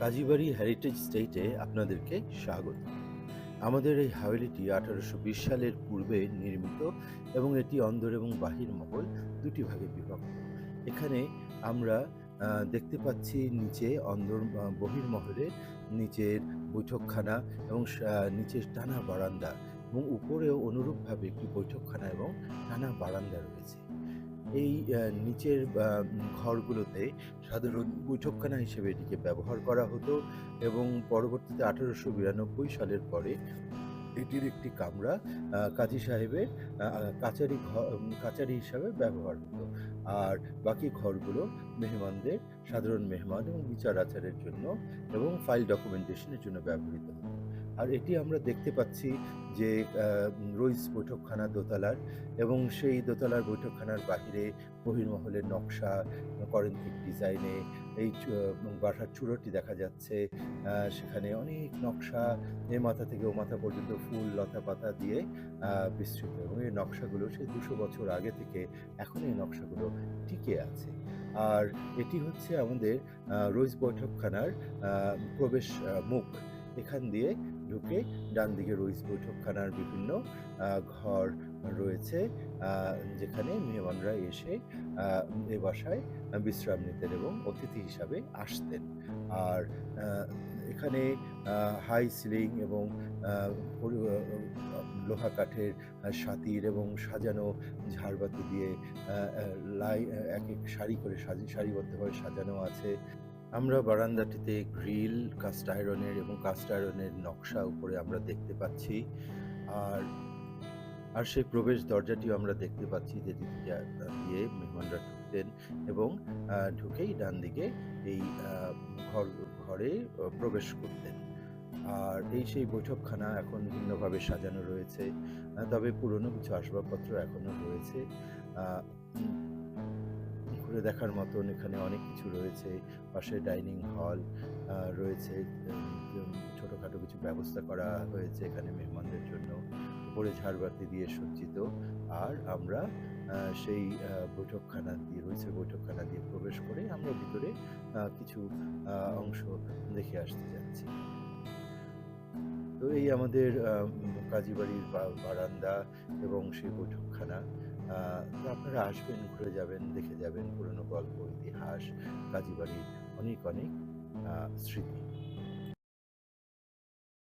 Kazibari heritage স্টেটে আপনাদেরকে স্বাগত। আমাদের এই হাভেলিটি 1820 সালের পূর্বে নির্মিত এবং এটি অন্দর এবং বাহির মহল দুটি ভাগে বিভক্ত। এখানে আমরা দেখতে পাচ্ছি নিচে বহির্মহলে নিচের বৈঠকখানা এবং নিচের টানা বারান্দা এবং উপরেও অনুরূপভাবে একটি বৈঠকখানা এবং টানা বারান্দা রয়েছে। এই নিচের ঘরগুলোতে সাধারণ বৈঠকখানা হিসেবে এটিকে ব্যবহার করা হতো এবং পরবর্তীতে 1892 সালের পরে এটির একটি কামরা কাজী সাহেবের কাচারি হিসাবে ব্যবহার হতো। আর বাকি ঘরগুলো সাধারণ মেহমান এবং বিচার আচারের জন্য এবং ফাইল ডকুমেন্টেশনের জন্য ব্যবহৃত হতো। আর এটি আমরা দেখতে পাচ্ছি যে রইস বৈঠকখানা দোতলার এবং সেই দোতলার বৈঠকখানার বাহিরে বহির্মহলের নকশা করেন্থিক ডিজাইনে এই বাসার চূড়োটি দেখা যাচ্ছে। সেখানে অনেক নকশা এ মাথা থেকে ও মাথা পর্যন্ত ফুল লতা পাতা দিয়ে বিস্তৃত এবং এই নকশাগুলো সেই 200 বছর আগে থেকে এখন এই নকশাগুলো টিকে আছে। আর এটি হচ্ছে আমাদের রইস বৈঠকখানার প্রবেশ মুখ। এখান দিয়ে ঢুকে ডান দিকে রইস বৈঠকখানার বিভিন্ন ঘর রয়েছে, যেখানে মেহমানরা এসে এ বাসায় বিশ্রাম নিতেন এবং অতিথি হিসাবে আসতেন। আর এখানে হাই সিলিং এবং লোহা কাঠের সাতির এবং সাজানো ঝাড়বাতি দিয়ে এক এক সারি করে সারিবদ্ধভাবে সাজানো আছে। আমরা বারান্দাটিতে গ্রিল কাস্ট আয়রনের এবং কাস্ট আয়রনের নকশা উপরে আমরা দেখতে পাচ্ছি। আর আর সেই প্রবেশ দরজাটিও আমরা দেখতে পাচ্ছি যেটি দিয়ে মেহমানরা ঢুকতেন এবং ঢুকেই ডান দিকে এই ঘরে প্রবেশ করতেন। আর সেই বৈঠকখানা এখন ভিন্নভাবে সাজানো রয়েছে, তবে পুরনো কিছু আসবাবপত্র এখনো রয়েছে। ঘুরে দেখার মতন এখানে অনেক কিছু রয়েছে। পাশে ডাইনিং হল রয়েছে, ছোটোখাটো কিছু ব্যবস্থা করা হয়েছে এখানে মেহমানদের জন্য। উপরে ঝাড়বাতি দিয়ে সজ্জিত। আর আমরা সেই বৈঠকখানা দিয়ে প্রবেশ করে আমরা ভিতরে কিছু অংশ দেখে আসতে যাচ্ছি। তো এই আমাদের কাজীবাড়ির বারান্দা এবং সেই বৈঠকখানা। তো আপনারা আসবেন, ঘুরে যাবেন, দেখে যাবেন পুরনো গল্প, ইতিহাস, কাজীবাড়ির অনেক অনেক স্মৃতি।